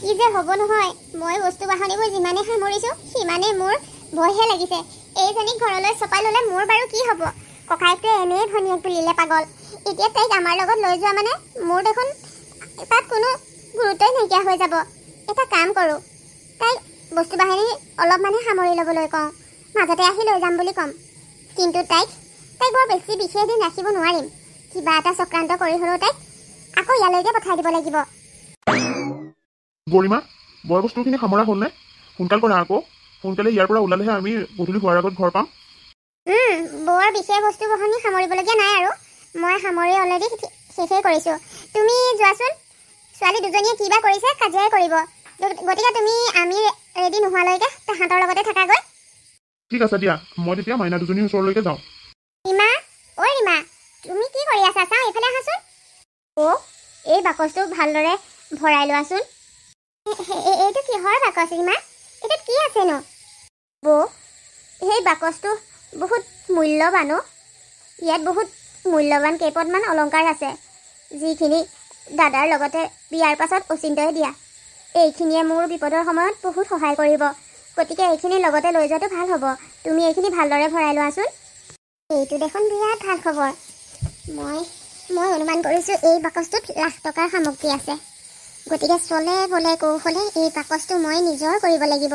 কি যে হ'ব নহয়, মই বস্তু বাহনিবোৰ যিমানে সামৰিছো সিমানে মোৰ ভয়হে লাগিছে। এইজনীক ঘৰলৈ চপাই ল'লে মোৰ বাৰু কি হ'ব? ককাইটোৱে এনেই ভনীয়েক বুলিলে পাগল। এতিয়া তাইক আমাৰ লগত লৈ যোৱা মানে মোৰ দেখোন তাত কোনো গুৰুত্বই নাইকিয়া হৈ যাব। এটা কাম কৰোঁ, তাইক বস্তু বাহিনী অলপ মানে সামৰি ল'বলৈ কওঁ, মাজতে আহি লৈ যাম বুলি ক'ম। কিন্তু তাইক বৰ বেছি বিশেষ দিন ৰাখিব নোৱাৰিম। কিবা এটা চক্ৰান্ত কৰি হ'লেও তাইক আকৌ ইয়ালৈকে পঠাই দিব লাগিব। গৰিমা, বয় বস্তুখিনি সামৰা হ'লনে? সোনকাল কৰা আকৌ, সোনকালে ইয়াৰ পৰা ওলালেহে আমি গধূলি হোৱাৰ আগত ঘৰ পাম। বৰ বিশেষ বস্তু বাহনি সামৰিবলগীয়া নাই আৰু, মই সামৰি অলৰেডি শেষেই কৰিছোঁ। তুমি যোৱাচোন, ছোৱালী দুজনীয়ে কিবা কৰিছে কাজিয়াই কৰিব। গতিকে তুমি আমি ৰেডি নোহোৱালৈকে তাহাঁতৰ লগতে থাকাগৈ। ঠিক আছে দিয়া, মই তেতিয়া মাইনা দুজনীৰ ওচৰলৈকে যাওঁ। ৰীমা, ঐ ৰীমা, তুমি কি কৰি আছা? চাওঁ এইফালে আহাচোন। এই বাকচটো ভালদৰে ভৰাই লোৱাচোন। এইটো কিহৰ বাকচ ৰীমা? এইটোত কি আছেনো? সেই বাকচটো বহুত মূল্যৱান। ইয়াত বহুত মূল্যৱান কেইপদমান অলংকাৰ আছে, যিখিনি দাদাৰ লগতে বিয়াৰ পাছত অচিন্তই দিয়া। এইখিনিয়ে মোৰ বিপদৰ সময়ত বহুত সহায় কৰিব। গতিকে এইখিনি লগতে লৈ যোৱাটো ভাল হ'ব। তুমি এইখিনি ভালদৰে ভৰাই লোৱাচোন। এইটো দেখোন বিৰাট ভাল খবৰ। মই অনুমান কৰিছোঁ এই বাকচটোত লাখ টকাৰ সামগ্ৰী আছে। গতিকে চলে বলে কৌশলে এই বাকচটো মই নিজৰ কৰিব লাগিব।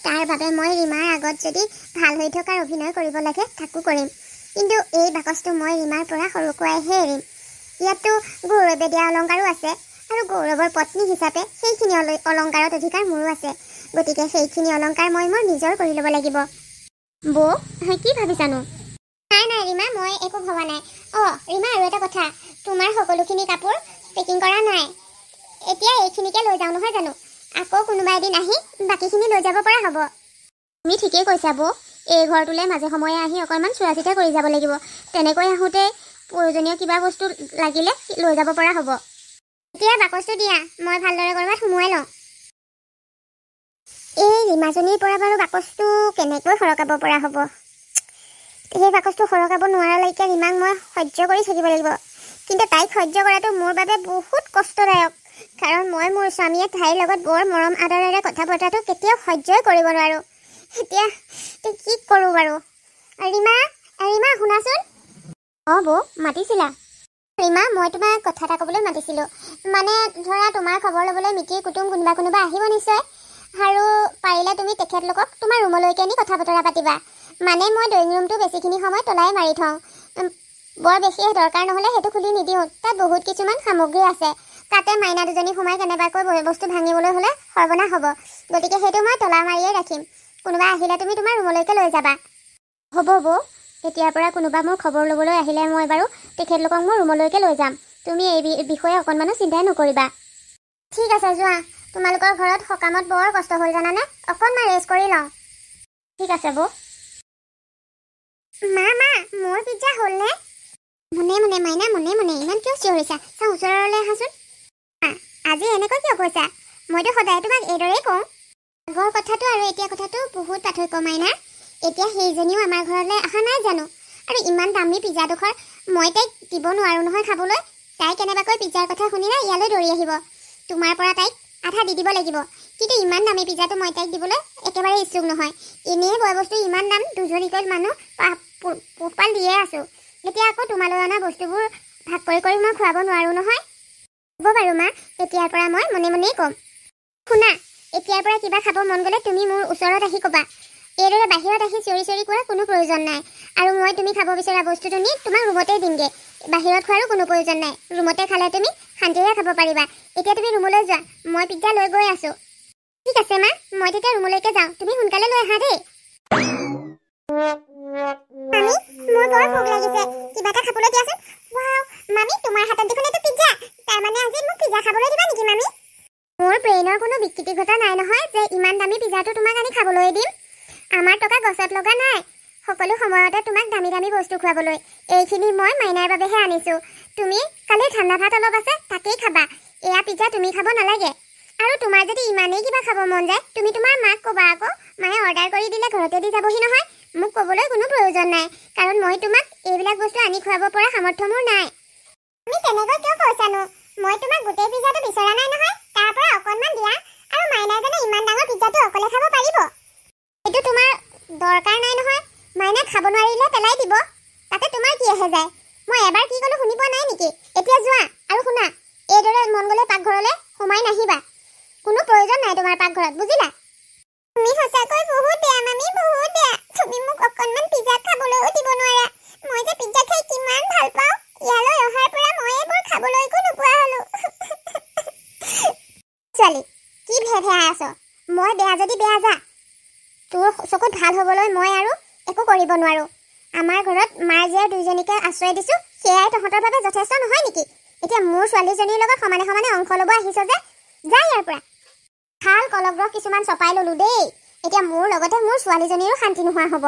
তাৰ বাবে মই ৰীমাৰ আগত যদি ভাল হৈ থকাৰ অভিনয় কৰিব লাগে তাকো কৰিম। কিন্তু এই বাকচটো মই ৰীমাৰ পৰা সৰুকুৱাইহে এৰিম। ইয়াততো গৌৰৱে দিয়া অলংকাৰো আছে, আৰু গৌৰৱৰ পত্নী হিচাপে সেইখিনি অলংকাৰত অধিকাৰ মোৰো আছে। গতিকে সেইখিনি অলংকাৰ মই মোৰ নিজৰ কৰি ল'ব লাগিব। কি ভাবিছানো? নাই ৰীমা, মই একো ভবা নাই। ৰীমা, আৰু এটা কথা, তোমাৰ সকলোখিনি কাপোৰ পেকিং কৰা নাই। এতিয়া এইখিনিকে লৈ যাওঁ নহয় জানো? আকৌ কোনোবা এদিন আহি বাকীখিনি লৈ যাব পৰা হ'ব। তুমি ঠিকেই কৈছা এই ঘৰটোলৈ মাজে সময়ে আহি অকণমান চোৱা চিতা কৰি যাব লাগিব। তেনেকৈ আহোঁতে প্ৰয়োজনীয় কিবা বস্তু লাগিলে লৈ যাব পৰা হ'ব। এতিয়া বাকচটো দিয়া, মই ভালদৰে ক'ৰবাত সোমোৱাই লওঁ। এই ৰীমাজনীৰ পৰা বাৰু বাকচটো কেনেকৈ সৰকাব পৰা হ'ব? সেই বাকচটো সৰকাব নোৱাৰালৈকে ৰীমাক মই সহ্য কৰি থাকিব লাগিব। কিন্তু তাইক সহ্য কৰাটো মোৰ বাবে বহুত কষ্টদায়ক। কাৰণ মই মোৰ স্বামীয়ে তাইৰ লগত বৰ মৰম আদৰেৰে কথা পতাটো কেতিয়াও সহ্যই কৰিব নোৱাৰোঁ। এতিয়া কি কৰোঁ বাৰু? ৰীমা, শুনাচোন। মাতিছিলা? ৰীমা, মই তোমাক কথা এটা ক'বলৈ মাতিছিলোঁ। মানে ধৰা, তোমাৰ খবৰ ল'বলৈ মিতিৰ কুটুম কোনোবা আহিব নিশ্চয়। আৰু পাৰিলে তুমি তেখেতলোকক তোমাৰ ৰুমলৈকে নি কথা বতৰা পাতিবা। মানে মই ড্ৰয়িং ৰুমটো বেছিখিনি সময় তলাই মাৰি থওঁ। বৰ বেছি দৰকাৰ নহ'লে সেইটো খুলি নিদিওঁ। তাত বহুত কিছুমান সামগ্ৰী আছে। তাতে মাইনা দুজনী সোমাই কেনেবাকৈ বস্তু ভাঙিবলৈ হ'লে সৰ্বনাশ হ'ব। গতিকে সেইটো মই তলা মাৰিয়ে ৰাখিম। কোনোবা আহিলে তুমি তোমাৰ ৰুমলৈকে লৈ যাবা। হ'ব। এতিয়াৰ পৰা কোনোবা মোৰ খবৰ ল'বলৈ আহিলে মই বাৰু তেখেতলোকক মোৰ ৰুমলৈকে লৈ যাম। তুমি এই বিষয়ে অকণমানো চিন্তাই নকৰিবা। ঠিক আছে, যোৱা। তোমালোকৰ ঘৰত সকামত বৰ কষ্ট হ'ল জানানে? অকণমান ৰেষ্ট কৰি লওঁ। ঠিক আছে মা, মোৰ পিজ্জা হ'লনে? মনে মাইনা, মনে ইমান কিয় চিঞৰিছা? চাওঁ ওচৰলৈ আহাচোন। আজি এনেকৈ কিয় কৈছা? মইতো সদায় তোমাক এইদৰেই কওঁ। আগৰ কথাটো আৰু এতিয়া কথাটো বহুত পাৰ্থক্য মাইনা। এতিয়া সেইজনীও আমাৰ ঘৰলৈ অহা নাই জানো? আৰু ইমান দামী পিজ্জাডোখৰ মই তাইক দিব নোৱাৰোঁ নহয় খাবলৈ। তাই কেনেবাকৈ পিজ্জাৰ কথা শুনিলে ইয়ালৈ দৌৰি আহিব। তোমাৰ পৰা তাইক আধা দি দিব লাগিব। কিন্তু ইমান দামী পিজ্জাটো মই তাইক দিবলৈ একেবাৰে ইচ্ছুক নহয়। এনেই বয় বস্তু ইমান দাম, দুজনীকৈ মানুহ পোহপাল দিয়ে আছোঁ। এতিয়া আকৌ তোমালৈ অনা বস্তুবোৰ ভাগ কৰি মই খুৱাব নোৱাৰোঁ নহয়। হ'ব বাৰু মা, এতিয়াৰ পৰা মই মনেই ক'ম। শুনা, এতিয়াৰ পৰা কিবা খাব মন গ'লে তুমি মোৰ ওচৰত আহি ক'বা। এইদৰে বাহিৰত আহি চিঞৰি কোৱাৰ কোনো প্ৰয়োজন নাই। আৰু মই তুমি খাব বিচৰা বস্তুটো নি তোমাক ৰুমতেই দিমগৈ। বাহিৰত খোৱাৰো কোনো প্ৰয়োজন নাই। ৰুমতে খালে তুমি শান্তিৰে খাব পাৰিবা। এতিয়া তুমি ৰুমলৈ যোৱা, মই পিজ্জা লৈ গৈ আছোঁ। ঠিক আছে মা, মই তেতিয়া ৰুমলৈকে যাওঁ। তুমি সোনকালে লৈ আহা দেই। মামী, মোৰ বৰ ভোক লাগিছে। কিবা এটা খাবলৈ দিয়াচোন। মামী, তোমাৰ হাতত দেখোন এইটো পিজ্জা। তাৰমানে আজি মোক পিজ্জা খাবলৈ দিবা নেকি মামী? মোৰ ব্ৰেইনৰ কোনো বিকৃতি ঘটা নাই নহয় যে ইমান দামী পিজ্জাটো তোমাক আনি খাবলৈ দিম। আমাৰ টকা গছত লগা নাই। সকলো সময়তে তোমাক দামী বস্তু খুৱাবলৈ। এইখিনি মই মাইনাৰ বাবেহে আনিছোঁ। তুমি কালি ঠাণ্ডা ভাত অলপ আছে, তাকেই খাবা। এয়া পিজ্জা তুমি খাব নালাগে। আৰু তোমাৰ যদি ইমানেই কিবা খাব মন যায়, তুমি তোমাৰ মাক ক'বা আকৌ। মায়ে অৰ্ডাৰ কৰি দিলে ঘৰতে দি যাবহি নহয়। মোক ক'বলৈ কোনো প্ৰয়োজন নাই, কাৰণ মই তোমাক এইবিলাক বস্তু আনি খুৱাব পৰা সামৰ্থ্য মোৰ নাই। তুমি তেনেকৈ কিয় কৈছানো? মই তোমাক গোটেই পিজ্জাটো বিচৰা নাই নহয়। তাৰ পৰা অকণমান দিয়া, আৰু মাইনা খাব নোৱাৰিলে পেলাই দিব, তাতে তোমাৰ কি আহে যায়? মই এবাৰ কি ক'লো শুনি পোৱা নাই নেকি? এতিয়া যোৱা আৰু শুনা, এইদৰে মন গ'লে পাকঘৰলৈ সোমাই নাহিবা। কোনো প্ৰয়োজন নাই তোমাৰ পাকঘৰত, বুজিলা? তুমি সঁচাকৈ বহুত বেয়া মামী, বহুত বেয়া। তুমি মোক অকণমান পিজ্জা খাবলৈও দিব নোৱাৰা। মই যে পিজ্জা খাই কিমান ভাল পাওঁ। ইয়ালৈ অহাৰ পৰা মই এইবোৰ খাবলৈকো নোপোৱা হ'লো। ছোৱালী, কি ভেভেয়াই আছ? মই বেয়া যদি বেয়া যা। তোৰ চকুত ভাল হ'বলৈ মই আৰু একো কৰিব নোৱাৰোঁ। আমাৰ ঘৰত মাৰ জীয়েৰ দুইজনীকে আশ্ৰয় দিছোঁ, সেয়াই তহঁতৰ বাবে যথেষ্ট নহয় নেকি? এতিয়া মোৰ ছোৱালীজনীৰ লগত সমানে সমানে অংশ ল'ব আহিছ যে, যা ইয়াৰ পৰা। ভাল কলগ্ৰহ কিছুমান চপাই ল'লোঁ দেই। এতিয়া মোৰ লগতে মোৰ ছোৱালীজনীৰো শান্তি নোহোৱা হ'ব।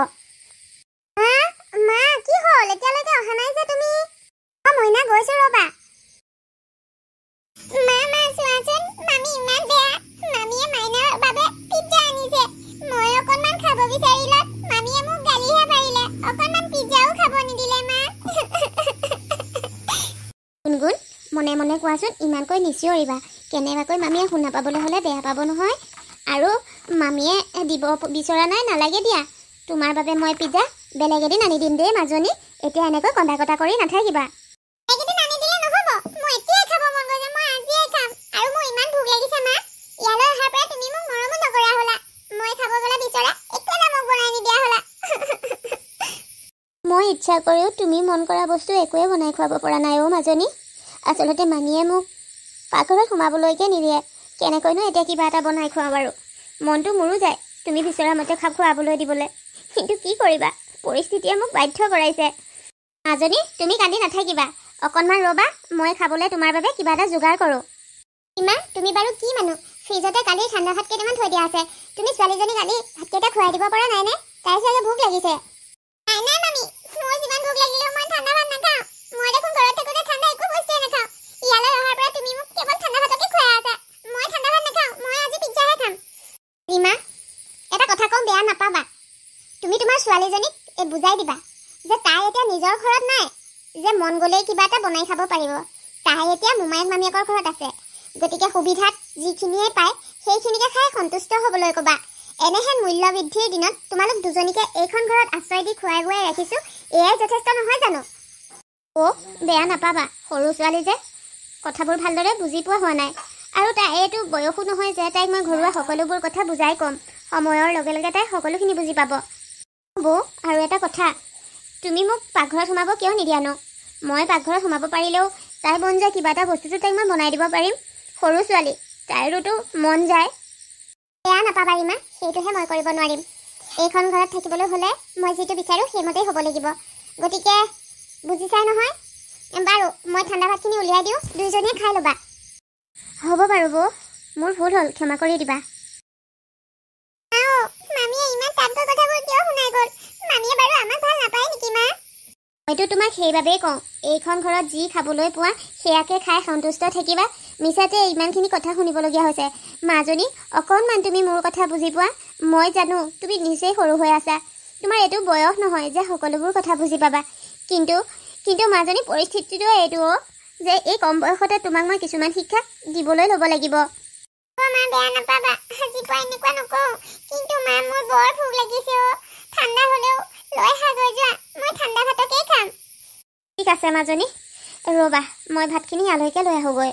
মা কি হ'ল? এতিয়ালৈকে অহা নাই যে তুমি? মইনা গৈছোঁ ৰ'বা। মা চোৱাচোন, মামী ইমান বেয়া। মামীয়ে মাইনাৰ বাবে পিজ্জা আনিছে। মই অকণমান খাব বিচাৰিলত মামীয়ে মোক গালিহে পাৰিলে। অকণমান পিজ্জাও খাব নিদিলে মা। গুণগুণ, মনে মনে কোৱাচোন, ইমানকৈ নিচিঞৰিবা। কেনেবাকৈ মামীয়ে শুনা পাবলৈ হ'লে বেয়া পাব নহয়। আৰু মামীয়ে দিব বিচৰা নাই, নালাগে দিয়া। তোমাৰ বাবে মই পিজ্জা বেলেগ এদিন আনি দিম দেই মাজনী। এতিয়া এনেকৈ কন্দা কটা কৰি নাথাকিবা। এইকেইদিন আনি দিলে নহ'ব। মই এতিয়াই খাব মন গৈছে, মই আজিয়ে খাম। আৰু মোৰ ইমান ভোক লাগিছে মা। ইয়ালৈ অহাৰ পৰা তুমি মোক মৰমো নকৰা হ'লা। মই খাবলৈ বিচৰা একো এটা মোক বনাই নিদিয়া হ'লা। মই ইচ্ছা কৰিও তুমি মন কৰা বস্তু একোৱে বনাই খুৱাব পৰা নাই অ' মাজনী। আচলতে মামীয়ে মোক পাকঘৰত সোমাবলৈকে নিদিয়ে। কেনেকৈনো এতিয়া কিবা এটা বনাই খোৱা বাৰু? মনটো মোৰো যায় তুমি বিচৰা মতে খুৱাবলৈ দিবলৈ, কিন্তু কি কৰিবা, পৰিস্থিতিয়ে মোক বাধ্য কৰাইছে। মাজনী, তুমি কান্দি নাথাকিবা, অকণমান ৰ'বা, মই খাবলৈ তোমাৰ বাবে কিবা এটা যোগাৰ কৰোঁ। ইমা, তুমি বাৰু কি মানুহ? ফ্ৰিজতে কালি ঠাণ্ডা ভাত কেইটামান থৈ দিয়া আছে। তুমি ছোৱালীজনীক কালি ভাতকেইটা খুৱাই দিব পৰা নাইনে? তাই চাগে ভোক লাগিছে। নাই মামী, মোৰ যিমান ভোক লাগিলেও মই ঠাণ্ডা ভাত নাখাওঁ। মই দেখোন ঘৰত থাকোঁতে ঠাণ্ডা একো বস্তুৱে নাখাওঁ। ইয়ালৈ অহাৰ পৰা তুমি মোক কেৱল ঠাণ্ডা ভাতকে খুৱাই আছা। মই ঠাণ্ডা ভাত নাখাওঁ, মই আজি পিজ্জাহে খাম। ৰীমা, এটা কথা কওঁ, বেয়া নাপাবা। তুমি তোমাৰ ছোৱালীজনীক বুজাই দিবা যে তাই এতিয়া নিজৰ ঘৰত নাই, যে মন গ'লেই কিবা এটা বনাই খাব পাৰিব। তাই এতিয়া মোমায়েক মামীয়েকৰ ঘৰত আছে। গতিকে সুবিধাত যিখিনিয়ে পায় সেইখিনিকে খাই সন্তুষ্ট হ'বলৈ ক'বা। এনেহেন মূল্য বৃদ্ধিৰ দিনত তোমালোক দুজনীকে এইখন ঘৰত আশ্ৰয় দি খুৱাই বুৱাই ৰাখিছোঁ, এয়াই যথেষ্ট নহয় জানো? অ' বেয়া নাপাবা, সৰু ছোৱালী যে কথাবোৰ ভালদৰে বুজি পোৱা হোৱা নাই। আৰু তাই এইটো বয়সো নহয় যে তাইক মই ঘৰুৱা সকলোবোৰ কথা বুজাই ক'ম। সময়ৰ লগে লগে তাই সকলোখিনি বুজি পাব। বৌ, আৰু এটা কথা, তুমি মোক পাকঘৰত সোমাব কিয় নিদিয়ানো? মই পাকঘৰত সোমাব পাৰিলেও তাই মন যায় কিবা এটা বস্তুটো তাইক মই বনাই দিব পাৰিম। সৰু ছোৱালী, তাইৰোতো মন যায়। বেয়া নাপাবা ৰীমা, সেইটোহে মই কৰিব নোৱাৰিম। এইখন ঘৰত থাকিবলৈ হ'লে মই যিটো বিচাৰোঁ সেইমতেই হ'ব লাগিব। গতিকে বুজিছাই নহয়? বাৰু, মই ঠাণ্ডা ভাতখিনি উলিয়াই দিওঁ, দুইজনীয়ে খাই ল'বা। হ'ব বাৰু বৌ, মোৰ ভুল হ'ল, ক্ষমা কৰি দিবা। মামীয়ে ইমান টানকৈ কথাবোৰ কিয় শুনাই গ'ল? মামীয়ে বাৰু আমাক ভাল নাপায় নেকি মা? মইতো তোমাক সেইবাবেই কওঁ, এইখন ঘৰত যি খাবলৈ পোৱা সেয়াকে খাই সন্তুষ্ট থাকিবা। মিছাতে ইমানখিনি কথা শুনিবলগীয়া হৈছে। মাজনী, অকণমান তুমি মোৰ কথা বুজি পোৱা। মই জানো তুমি নিজেই সৰু হৈ আছা, তোমাৰ এইটো বয়স নহয় যে সকলোবোৰ কথা বুজি পাবা। কিন্তু মাজনী, পৰিস্থিতিটো এইটো যে এই কম বয়সতে তোমাক মই কিছুমান শিক্ষা দিবলৈ ল'ব লাগিব। মা বেয়া নাপাবা, আজি পৰা এনেকুৱা নকওঁ। কিন্তু মা, মোৰ বৰ ভোক লাগিছে অ'। ঠাণ্ডা হ'লেও লৈ সাগৰ যোৱা, মই ঠাণ্ডা ভাতকেই খাম। ঠিক আছে মাজনী, ৰ'বা, মই ভাতখিনি আলৈকে লৈ আহোঁগৈ।